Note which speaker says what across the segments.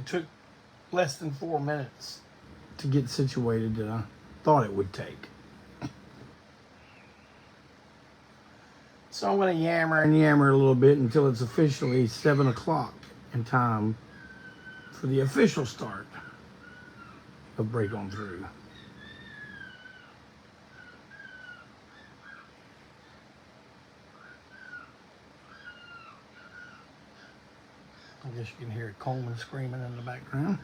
Speaker 1: It took less than 4 minutes to get situated than I thought it would take. So I'm going to yammer and yammer a little bit until it's officially 7 o'clock in time for the official start of Break On Through. I guess you can hear Coleman screaming in the background.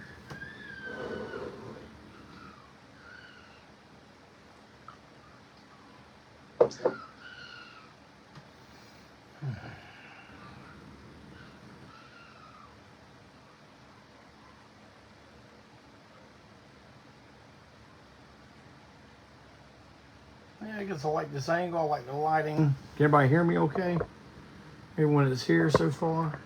Speaker 1: Yeah, I guess I like this angle. I like the lighting. Can everybody hear me okay? Everyone that's here so far?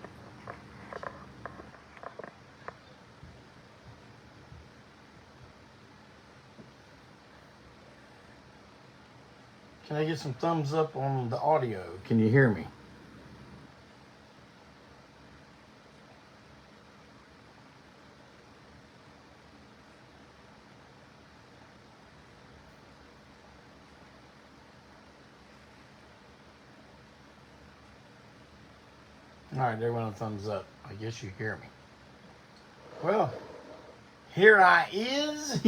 Speaker 1: Can I get some thumbs up on the audio? Can you hear me? All right, everyone, a thumbs up. I guess you hear me. Well, here I is.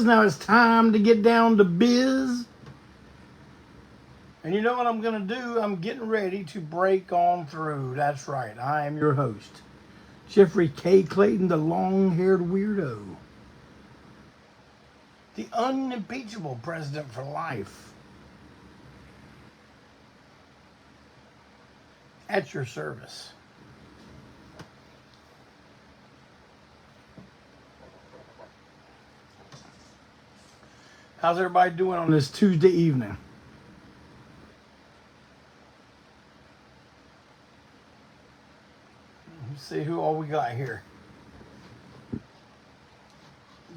Speaker 1: Now it's time to get down to biz. And you know what I'm going to do? I'm getting ready to break on through. That's right. I am your host, Jeffrey K. Clayton, the long-haired weirdo. The unimpeachable president for life. At your service. How's everybody doing on this Tuesday evening? Let's see who all we got here.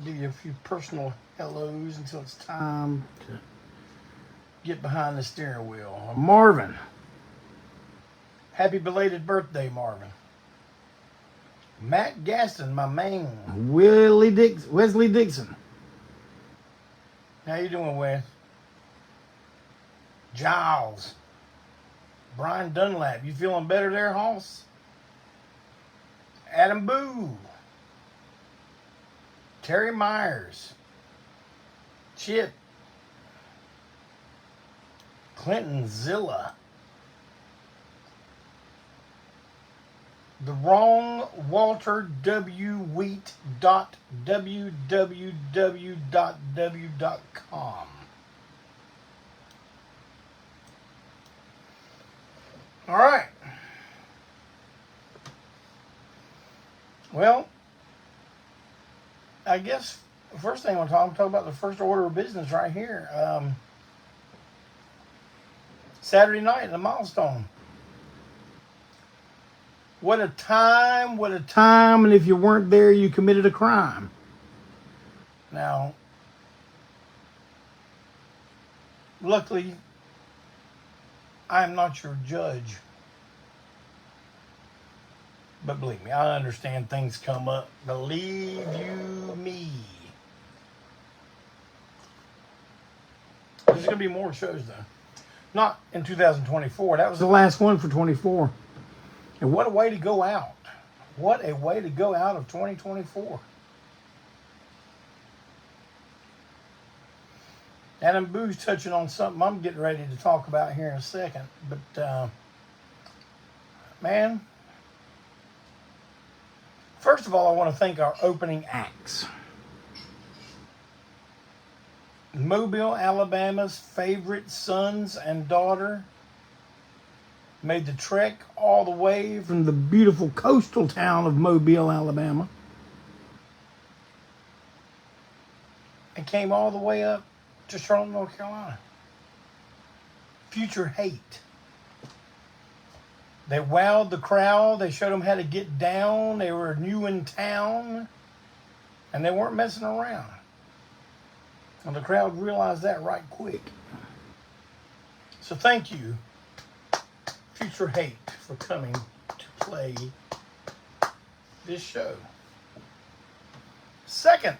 Speaker 1: Give you a few personal hellos until it's time to get behind the steering wheel. Marvin. Happy belated birthday, Marvin. Matt Gaston, my man. Wesley Dixon. How you doing, Wes? Giles. Brian Dunlap. You feeling better there, Hoss? Adam Boo. Terry Myers. Chip. Clinton Zilla. The wrong Walter W. Wheat www.w.com. All right. Well, I guess the first thing I'm going to talk about the first order of business right here. Saturday night at the Milestone. What a time, and if you weren't there, you committed a crime. Now, luckily, I am not your judge. But believe me, I understand things come up. Believe you me. There's going to be more shows, though. Not in 2024. That was the last one for 24. And what a way to go out. What a way to go out of 2024. Adam Boo's touching on something I'm getting ready to talk about here in a second. But, man, first of all, I want to thank our opening acts. Mobile, Alabama's favorite sons and daughter made the trek all the way from the beautiful coastal town of Mobile, Alabama, and came all the way up to Charlotte, North Carolina. Future Hate. They wowed the crowd. They showed them how to get down. They were new in town, and they weren't messing around. And the crowd realized that right quick. So thank you, Future Hate, for coming to play this show. Second,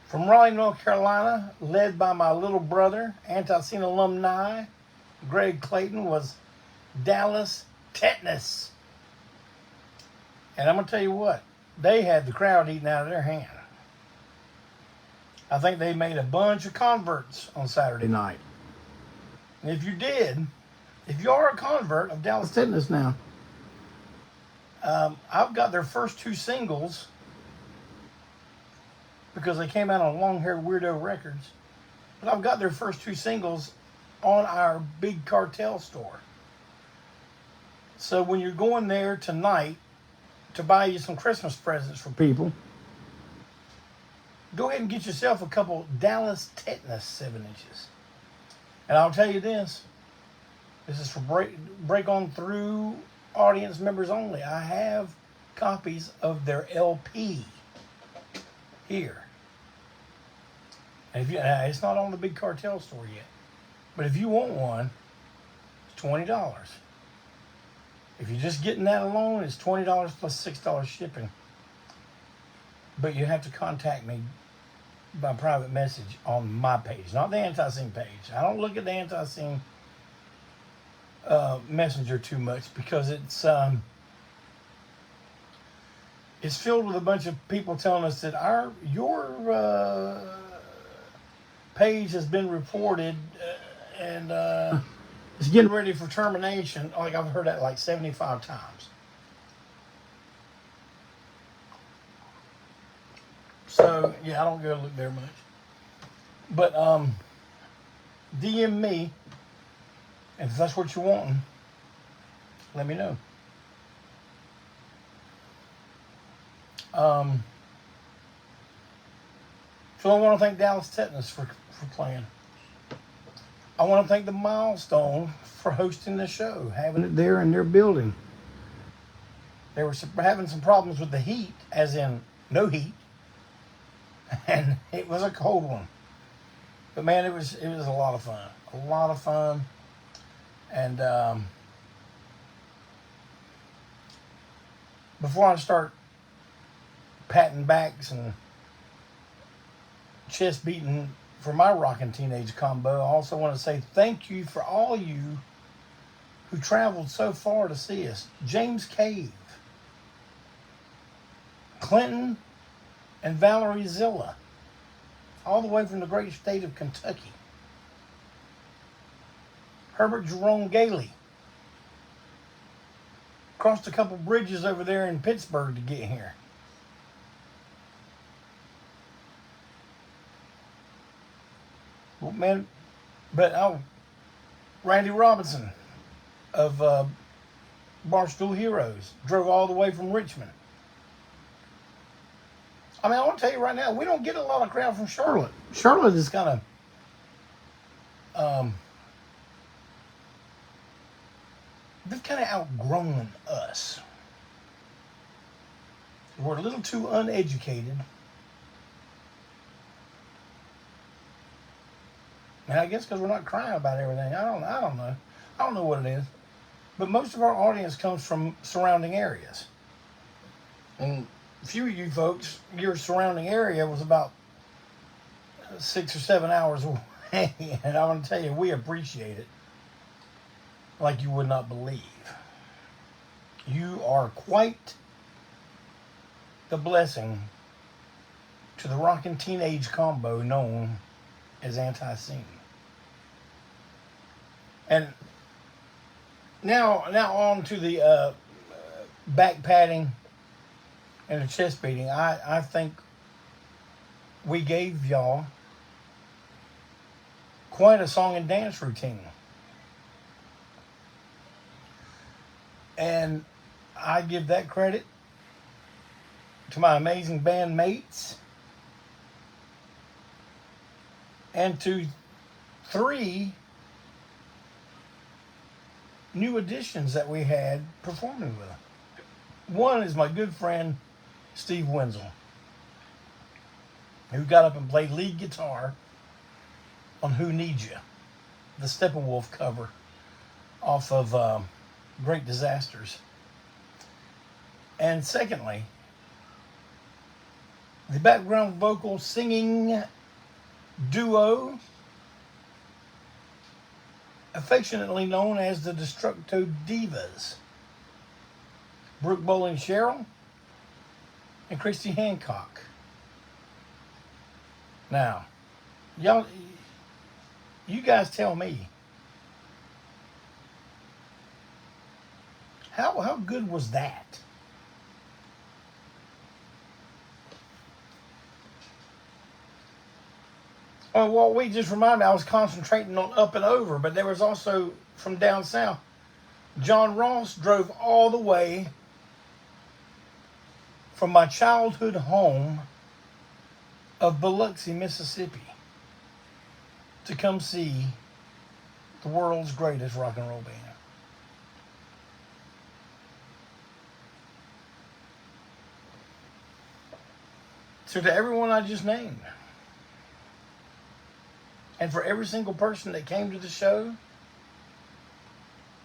Speaker 1: from Raleigh, North Carolina, led by my little brother, Antiseen alumni, Greg Clayton, was Dallas Tetanus. And I'm going to tell you what, they had the crowd eating out of their hand. I think they made a bunch of converts on Saturday night. And if you did, if you are a convert of Dallas Tetanus now, I've got their first 2 singles because they came out on Long Hair Weirdo Records. But I've got their first 2 singles on our Big Cartel Store. So when you're going there tonight to buy you some Christmas presents for people, go ahead and get yourself a couple Dallas Tetanus 7 inches. And I'll tell you this is for break on through audience members only. I have copies of their LP here. And if you, it's not on the Big Cartel Store yet, but if you want one, it's $20. If you're just getting that alone, it's $20 plus $6 shipping. But you have to contact me by private message on my page, not the Antiseen page. I don't look at the Antiseen messenger too much because it's filled with a bunch of people telling us that your page has been reported and it's getting ready for termination. Like, I've heard that like 75 times. So yeah, I don't go look there much. But DM me, and if that's what you're wanting, let me know. So I want to thank Dallas Tetanus for playing. I want to thank the Milestone for hosting the show, having it there in their building. They were having some problems with the heat, as in no heat, and it was a cold one. But man, it was a lot of fun. A lot of fun. And before I start patting backs and chest beating for my Rockin' Teenage combo, I also want to say thank you for all you who traveled so far to see us. James Cave, Clinton, and Valerie Zilla, all the way from the great state of Kentucky. Herbert Jerome Gailey crossed a couple bridges over there in Pittsburgh to get here. Well, man, but Randy Robinson of Barstool Heroes drove all the way from Richmond. I mean, I want to tell you right now, we don't get a lot of crowd from Charlotte. Charlotte is kind of, they've kind of outgrown us. We're a little too uneducated. And I guess because we're not crying about everything. I don't know. I don't know what it is. But most of our audience comes from surrounding areas. And a few of you folks, your surrounding area was about 6 or 7 hours away. And I want to tell you, we appreciate it like you would not believe. You are quite the blessing to the Rockin' Teenage combo known as Antiseen. And now on to the back patting and the chest beating. I think we gave y'all quite a song and dance routine. And I give that credit to my amazing bandmates and to 3 new additions that we had performing with them. One is my good friend Steve Wenzel, who got up and played lead guitar on Who Needs You, the Steppenwolf cover off of Great Disasters. And secondly, the background vocal singing duo, affectionately known as the Destructo Divas, Brooke Bowling Cheryl and Christy Hancock. Now, y'all, you guys tell me, how good was that? Oh, well, we just reminded me, I was concentrating on Up and Over, but there was also, from down south, John Ross drove all the way from my childhood home of Biloxi, Mississippi, to come see the world's greatest rock and roll band. So to everyone I just named, and for every single person that came to the show,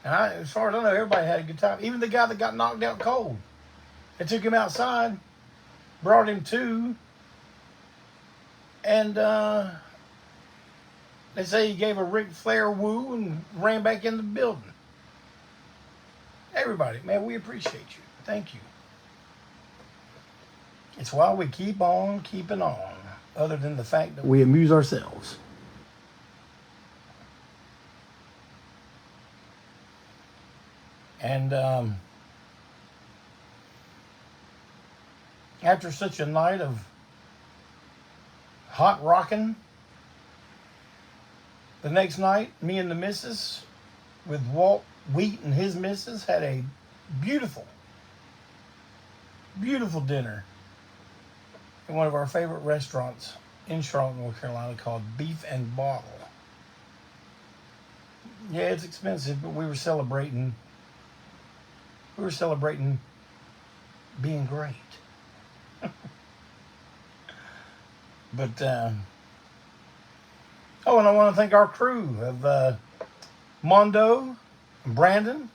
Speaker 1: and as far as I know, everybody had a good time. Even the guy that got knocked out cold. They took him outside, brought him to, and they say he gave a Ric Flair woo and ran back in the building. Everybody, man, we appreciate you. Thank you. It's why we keep on keeping on, other than the fact that we amuse ourselves. And after such a night of hot rocking, the next night, me and the missus, with Walt Wheat and his missus, had a beautiful, beautiful dinner in one of our favorite restaurants in Charlotte, North Carolina, called Beef and Bottle. Yeah, it's expensive, but we were celebrating being great. But, oh, and I want to thank our crew of Mondo and Brandon.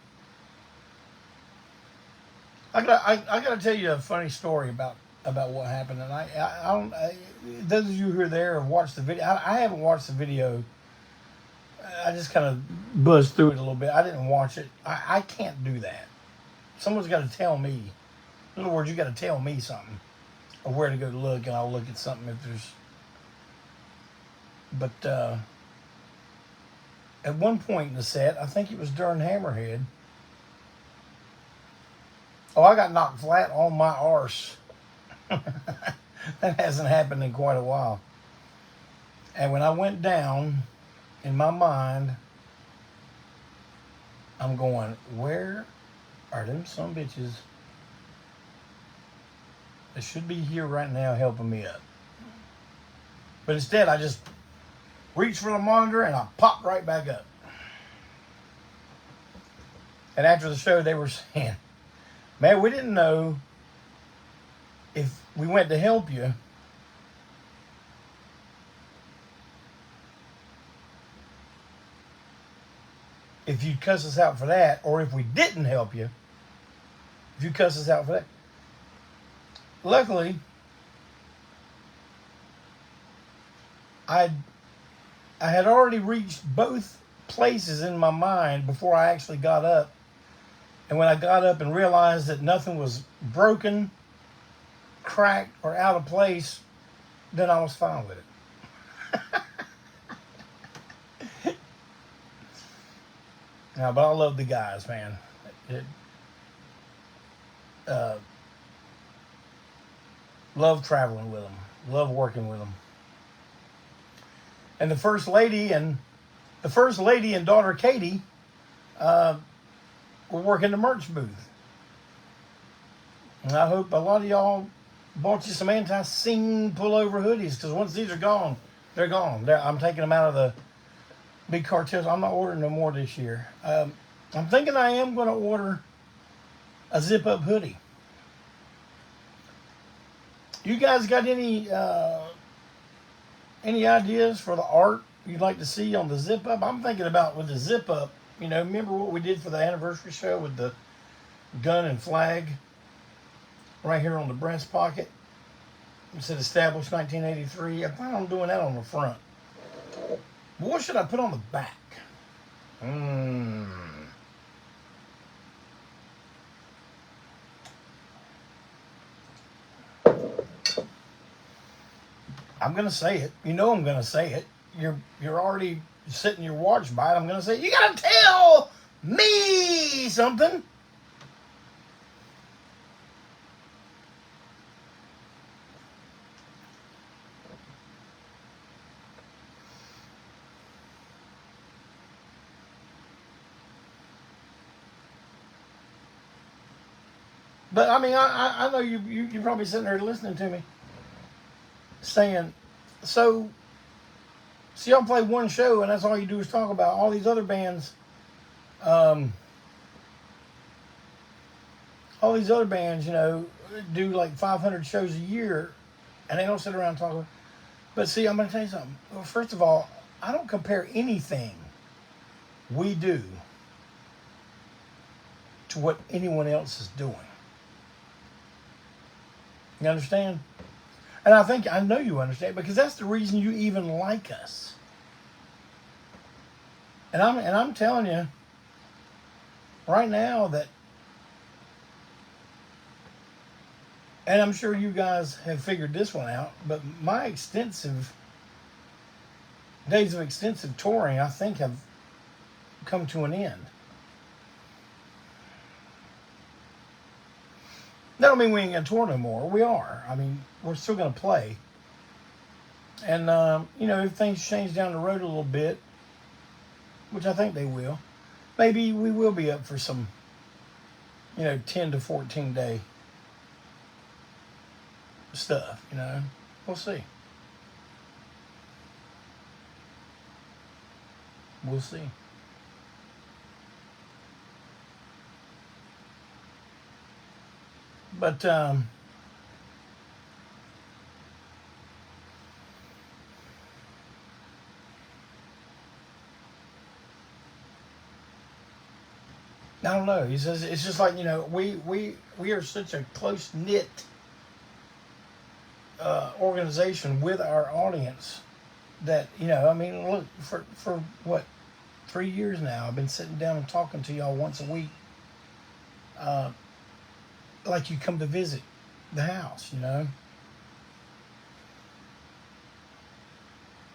Speaker 1: I got to tell you a funny story about what happened. And I don't, those of you who are there have watched the video. I haven't watched the video. I just kind of buzzed through it a little bit. I didn't watch it. I can't do that. Someone's got to tell me. In other words, you got to tell me something or where to go to look, and I'll look at something if there's. But at one point in the set, I think it was during Hammerhead. Oh, I got knocked flat on my arse. That hasn't happened in quite a while. And when I went down, in my mind, I'm going, where are them some bitches that should be here right now helping me up? But instead, I just reached for the monitor and I popped right back up. And after the show, they were saying, man, we didn't know if we went to help you, if you'd cuss us out for that, or if we didn't help you, if you cuss us out for that. Luckily, I had already reached both places in my mind before I actually got up. And when I got up and realized that nothing was broken, cracked, or out of place, then I was fine with it. Now, but I love the guys, man. Love traveling with them. Love working with them. And the first lady and daughter Katie were working the merch booth. And I hope a lot of y'all bought you some Antiseen pullover hoodies, because once these are gone, they're gone. I'm taking them out of the Big Cartel. I'm not ordering no more this year. I'm thinking I am going to order a zip-up hoodie. You guys got any ideas for the art you'd like to see on the zip-up? I'm thinking about with the zip-up, remember what we did for the anniversary show with the gun and flag? right here on the breast pocket. It said established 1983. I plan on doing that on the front. But what should I put on the back? I'm gonna say it. You know I'm gonna say it. You're already sitting your watch by it. I'm gonna say, you gotta tell me something. But I mean, I know you're probably sitting there listening to me, saying, so y'all play one show and that's all you do is talk about all these other bands. All these other bands, do like 500 shows a year, and they don't sit around talking. But see, I'm going to tell you something. Well, first of all, I don't compare anything we do to what anyone else is doing. You understand? And I know you understand, because that's the reason you even like us. And I'm telling you right now that, and I'm sure you guys have figured this one out, but my days of extensive touring, I think, have come to an end. That don't mean we ain't gonna tour no more. We are. I mean, we're still gonna play. And if things change down the road a little bit, which I think they will, maybe we will be up for some, 10 to 14 day stuff. We'll see. We'll see. But I don't know. He says it's just like, we are such a close knit organization with our audience that, look, for what, 3 years now, I've been sitting down and talking to y'all once a week, like you come to visit the house,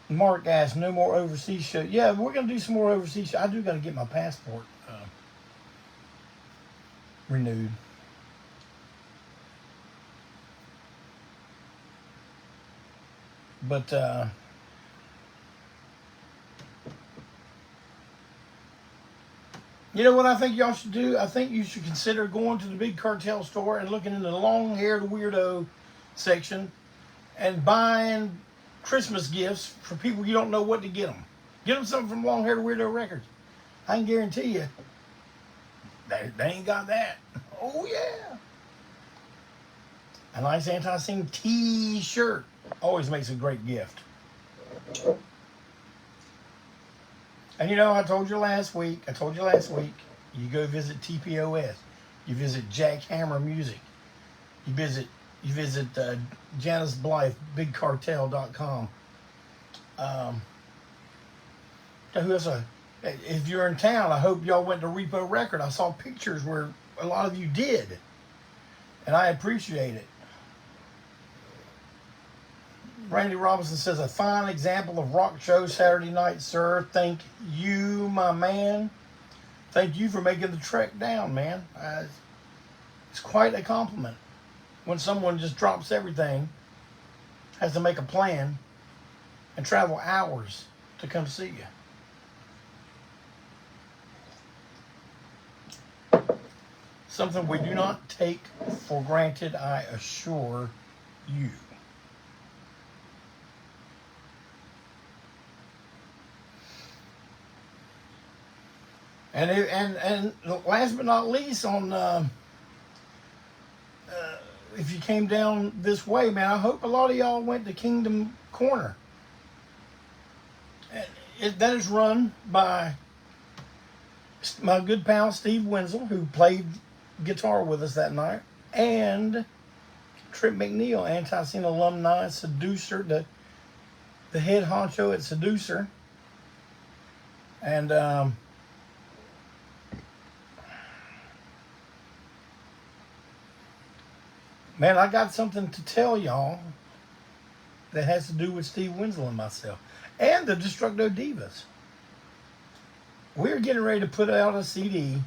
Speaker 1: Mark asked, no more overseas shows. Yeah, we're going to do some more overseas shows. I do got to get my passport renewed. But you know what I think y'all should do? I think you should consider going to the Big Cartel Store and looking in the long-haired weirdo section and buying Christmas gifts for people you don't know what to get them. Get them something from Long Haired Weirdo Records. I can guarantee you, they ain't got that. Oh, yeah. A nice Antiseen t-shirt always makes a great gift. And I told you last week, you go visit TPOS. You visit Jackhammer Music. You visit Janice Blythe, BigCartel.com. Who else? If you're in town, I hope y'all went to Repo Record. I saw pictures where a lot of you did, and I appreciate it. Randy Robinson says, a fine example of rock show Saturday night, sir. Thank you, my man. Thank you for making the trek down, man. It's quite a compliment when someone just drops everything, has to make a plan, and travel hours to come see you. Something we do not take for granted, I assure you. And last but not least, if you came down this way, man, I hope a lot of y'all went to Kingdom Corner. That is run by my good pal Steve Wenzel, who played guitar with us that night, and Trip McNeil, Antiseen alumni, Seducer, the head honcho at Seducer. And man, I got something to tell y'all that has to do with Steve Winslow and myself. And the Destructo Divas. We're getting ready to put out a CD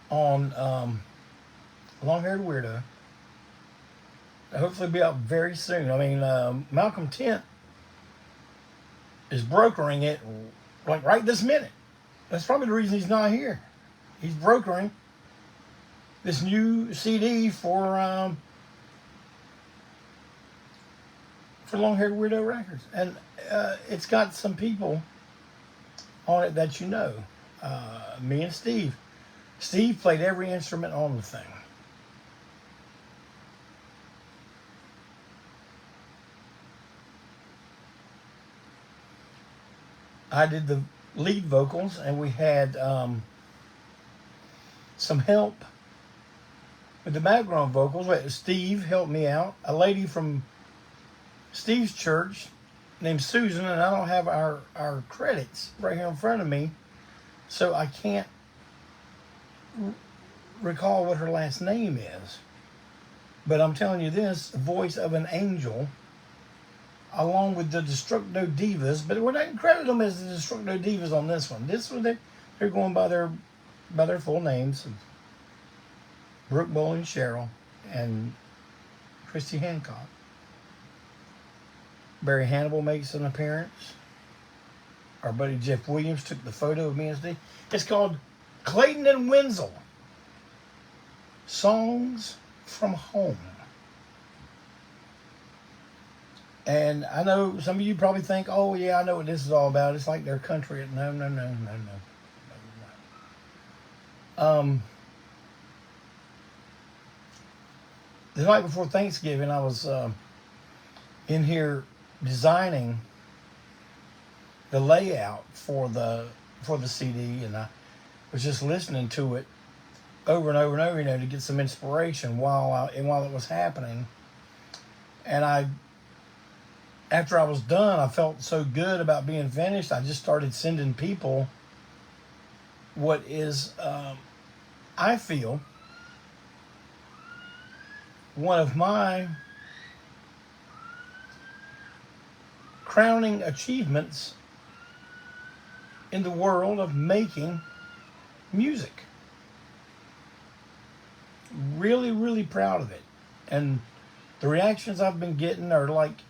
Speaker 1: on Long Haired Weirdo. Hopefully be out very soon. I mean, Malcolm Tent is brokering it like right this minute. That's probably the reason he's not here. He's brokering this new CD for Long Haired Weirdo Records. And it's got some people on it that you know. Me and Steve. Steve played every instrument on the thing. I did the lead vocals, and we had some help with the background vocals. Steve helped me out. A lady from Steve's church named Susan, and I don't have our credits right here in front of me, so I can't recall what her last name is. But I'm telling you this, voice of an angel, along with the Destructo Divas, but we're not going to credit them as the Destructo Divas on this one. This one, they're going by their full names of Brooke Bowling Cheryl and Christy Hancock. Barry Hannibal makes an appearance. Our buddy Jeff Williams took the photo of me and Steve. It's called Clayton and Winslow, Songs from Home. And I know some of you probably think, oh yeah, I know what this is all about. It's like their country. No. The night before Thanksgiving, I was in here designing the layout for the CD, and I was just listening to it over and over and over, to get some inspiration while it was happening. And after I was done, I felt so good about being finished. I just started sending people what is, I feel, one of my crowning achievements in the world of making music. Really, really proud of it. And the reactions I've been getting are like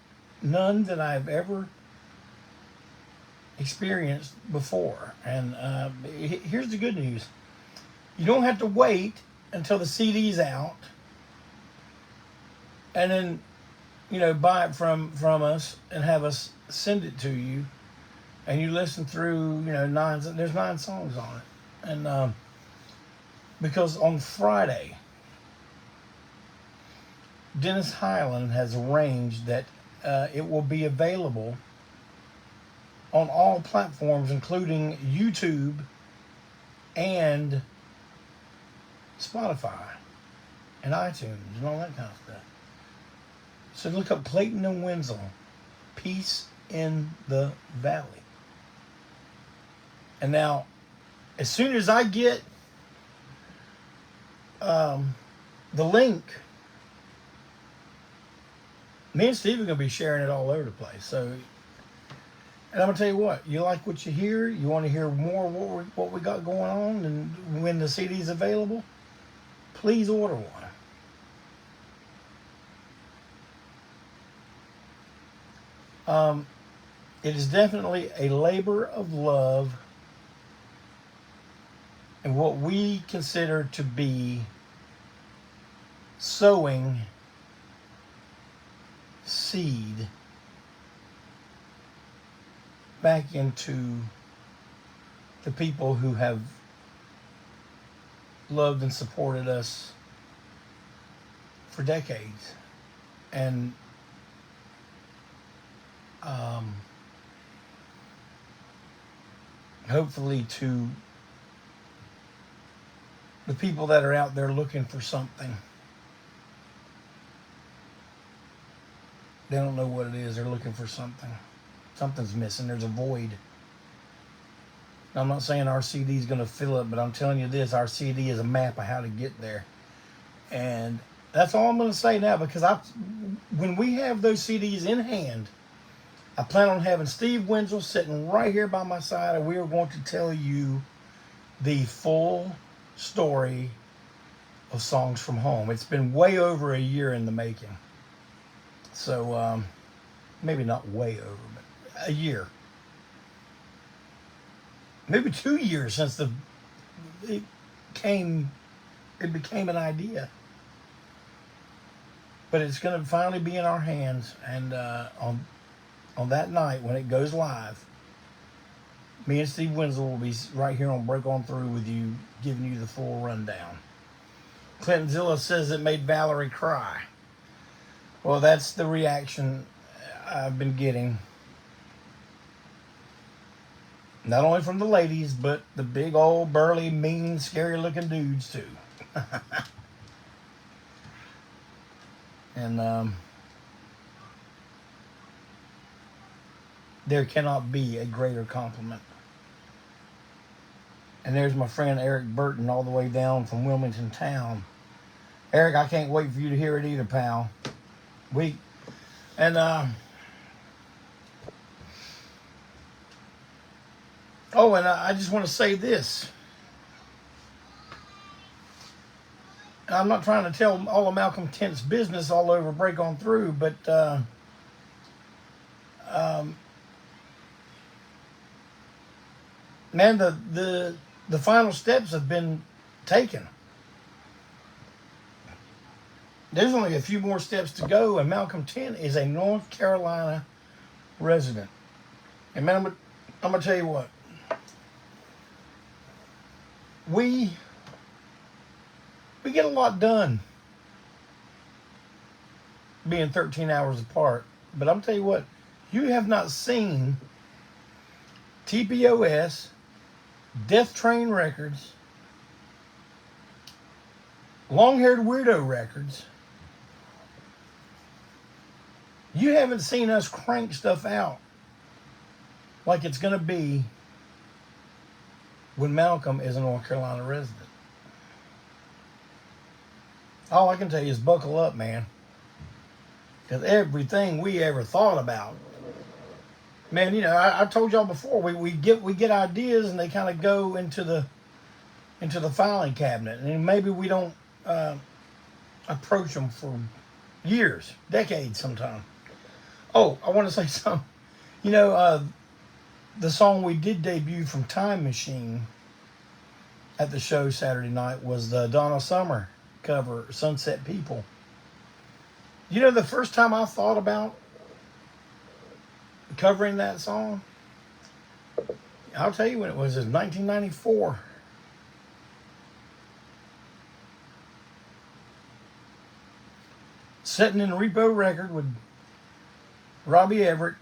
Speaker 1: none that I've ever experienced before. And here's the good news. You don't have to wait until the CD's out and then, buy it from us and have us send it to you. And you listen through, there's 9 songs on it. And because on Friday, Dennis Highland has arranged that it will be available on all platforms, including YouTube and Spotify and iTunes and all that kind of stuff. So look up Clayton and Winslow, Peace in the Valley. And now, as soon as I get the link, me and Steve are going to be sharing it all over the place. So, and I'm going to tell you what, you like what you hear, you want to hear more what we got going on, and when the CD's available, please order one. It is definitely a labor of love and what we consider to be sowing seed back into the people who have loved and supported us for decades. And hopefully to the people that are out there looking for something They don't know what it is. They're looking for something. Something's missing. There's a void. I'm not saying our CD is going to fill it, but I'm telling you this, our CD is a map of how to get there. And that's all I'm going to say now, because when we have those CDs in hand, I plan on having Steve Wenzel sitting right here by my side, and we are going to tell you the full story of Songs from Home. It's been way over a year in the making. So, maybe not way over, but a year. Maybe 2 years since it became an idea. But it's going to finally be in our hands, and on that night when it goes live, me and Steve Wenzel will be right here on Break On Through with you, giving you the full rundown. Clinton Zilla says it made Valerie cry. Well, that's the reaction I've been getting. Not only from the ladies, but the big old burly, mean, scary looking dudes too. And there cannot be a greater compliment. And there's my friend Eric Burton all the way down from Wilmington Town. Eric, I can't wait for you to hear it either, pal. I just want to say this. I'm not trying to tell all of Malcolm Tent's business all over Break On Through, but man, the final steps have been taken. There's only a few more steps to go, and Malcolm Tent is a North Carolina resident. And man, I'm gonna tell you what. We get a lot done being 13 hours apart. But I'm tell you what, you have not seen TPOS, Death Train Records, Long Haired Weirdo Records. You haven't seen us crank stuff out like it's going to be when Malcolm is a North Carolina resident. All I can tell you is buckle up, man. Because everything we ever thought about, man, you know, I told y'all before, we get ideas and they kind of go into the filing cabinet, and maybe we don't approach them for years, decades sometimes. Oh, I want to say something. You know, the song we did debut from Time Machine at the show Saturday night was the Donna Summer cover, Sunset People. You know, the first time I thought about covering that song, I'll tell you when it was 1994. Sitting in a Repo record with Robbie Everett,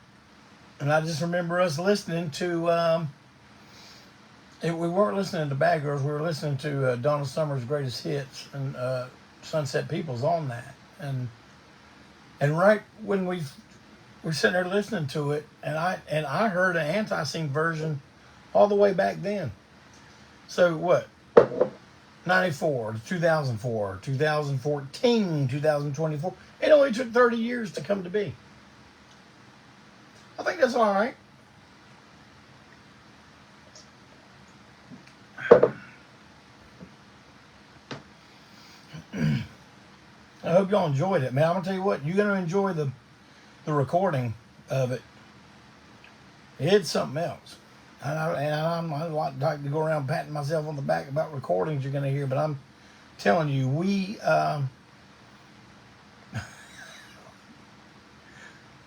Speaker 1: and I just remember us listening to, we weren't listening to Bad Girls, we were listening to Donna Summer's Greatest Hits, and Sunset People's on that. And right when we're sitting there listening to it, and I heard an Antiseen version all the way back then. So what? 94 to 2004, 2014, 2024. It only took 30 years to come to be. I think that's all right. I hope y'all enjoyed it, man. I'm gonna tell you what, you're gonna enjoy the recording of it. It's something else. I'm not like to go around patting myself on the back about recordings you're gonna hear, but I'm telling you,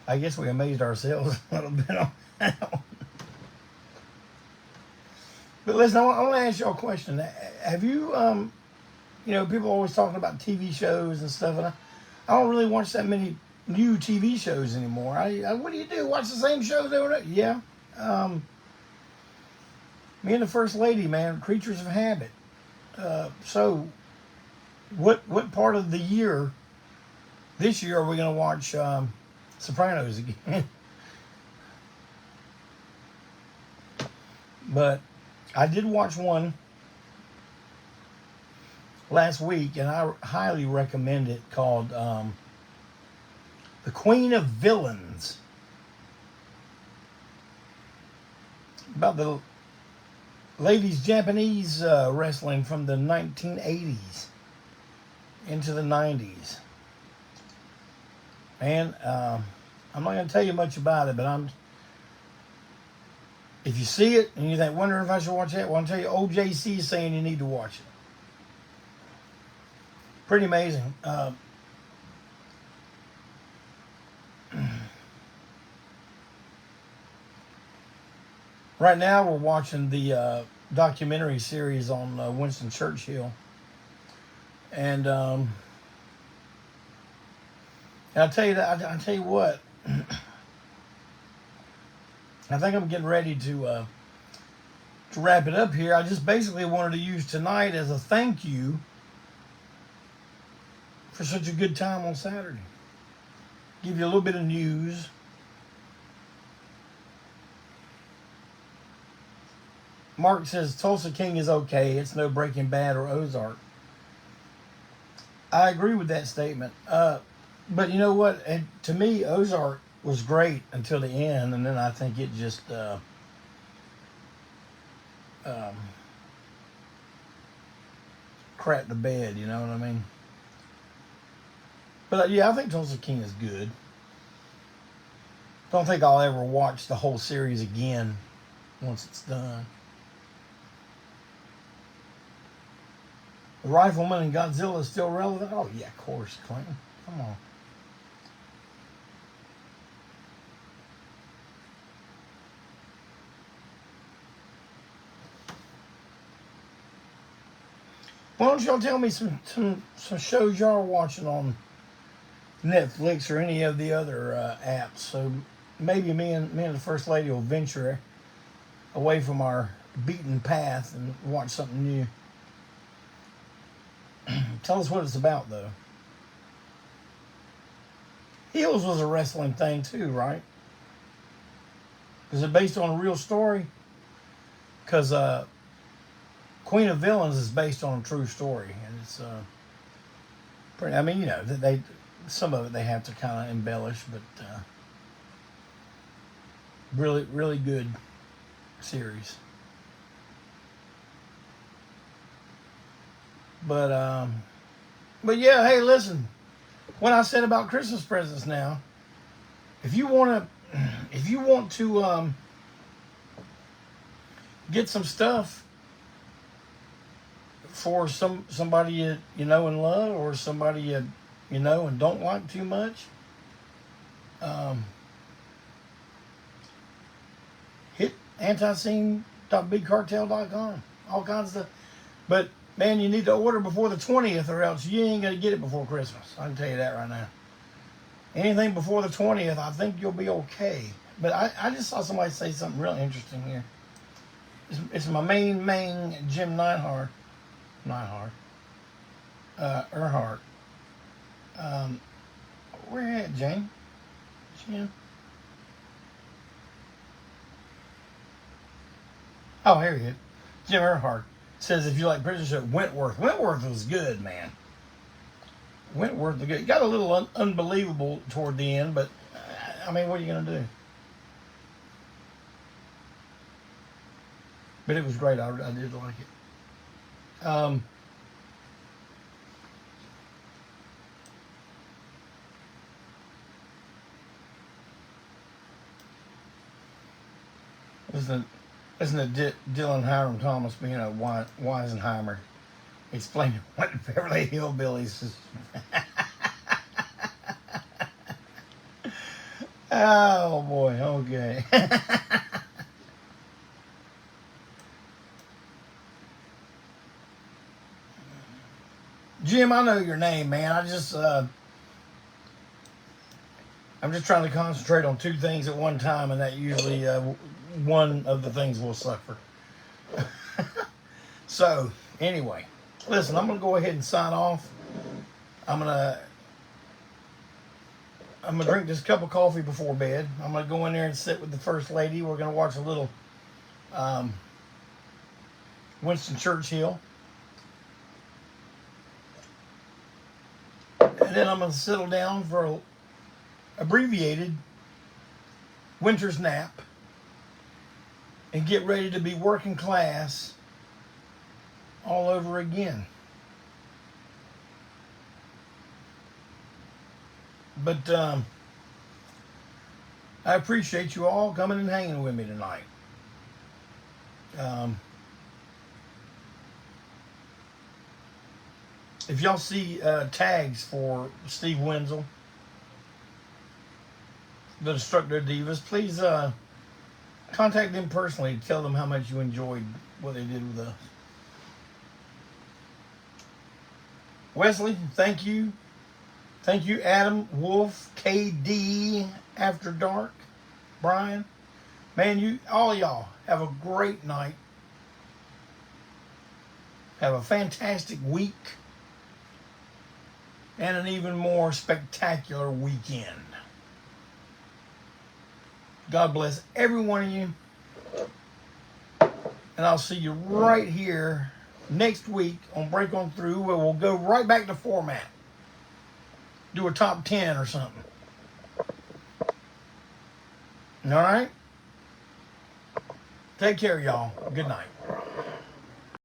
Speaker 1: I guess we amazed ourselves a little bit on that one. But listen, I want to ask y'all a question. Have you, you know, people are always talking about TV shows and stuff, and I don't really watch that many new TV shows anymore. What do you do? Watch the same shows over and over? Yeah. Me and the First Lady, man, creatures of habit. So, what part of the year, this year, are we going to watch Sopranos again. But I did watch one last week, and I highly recommend it, called The Queen of Villains. About the ladies' Japanese wrestling from the 1980s into the 90s. And I'm not going to tell you much about it, but if you see it and you think, wonder if I should watch that, well, I'll tell you, Ole JC is saying you need to watch it. Pretty amazing. Right now, we're watching the documentary series on Winston Churchill, and I'll tell you that. I'll tell you what. I think I'm getting ready to wrap it up here. I just basically wanted to use tonight as a thank you for such a good time on Saturday. Give you a little bit of news. Mark says Tulsa King is okay. It's no Breaking Bad or Ozark. I agree with that statement. But you know what? To me, Ozark was great until the end, and then I think it just crapped the bed. You know what I mean? But yeah, I think Tulsa King is good. Don't think I'll ever watch the whole series again once it's done. The Rifleman and Godzilla is still relevant? Oh, yeah, of course, Clinton. Come on. Why don't y'all tell me some shows y'all are watching on Netflix or any of the other apps? So maybe me and the First Lady will venture away from our beaten path and watch something new. Tell us what it's about, though. Heels was a wrestling thing too, right? Is it based on a real story? Because Queen of Villains is based on a true story, and it's pretty. I mean, you know, they some of it they have to kind of embellish, but really, really good series. But yeah, hey, listen. What I said about Christmas presents now, if you want to get some stuff for somebody you know and love, or somebody you know and don't like too much, hit Antiseen.BigCartel.com. All kinds of stuff. But man, you need to order before the 20th, or else you ain't going to get it before Christmas. I can tell you that right now. Anything before the 20th, I think you'll be okay. But I just saw somebody say something really interesting here. It's my main Jim Earhart. Where you at, Jane? Jim? Oh, here he is. Jim Earhart says if you like British show, Wentworth. Wentworth was good, man. Wentworth was good. It got a little unbelievable toward the end, but I mean, what are you going to do? But it was great. I did like it. Isn't it Dylan Hiram Thomas being a Weisenheimer explaining what Beverly Hillbillies is? Oh boy, okay. Jim, I know your name, man. I'm just trying to concentrate on two things at one time, and that usually one of the things will suffer. So, anyway, listen, I'm going to go ahead and sign off. I'm going to I'm going to drink this cup of coffee before bed. I'm going to go in there and sit with the First Lady. We're going to watch a little Winston Churchill. And then I'm going to settle down for an abbreviated winter's nap and get ready to be working class all over again. But I appreciate you all coming and hanging with me tonight. If y'all see tags for Steve Wenzel, the Destructor Divas, please contact them personally to tell them how much you enjoyed what they did with us. Wesley, thank you. Thank you, Adam, Wolf, KD, After Dark, Brian. Man, you all of y'all have a great night. Have a fantastic week. And an even more spectacular weekend. God bless every one of you. And I'll see you right here next week on Break On Through, where we'll go right back to format. Do a top 10 or something. All right? Take care, y'all. Good night.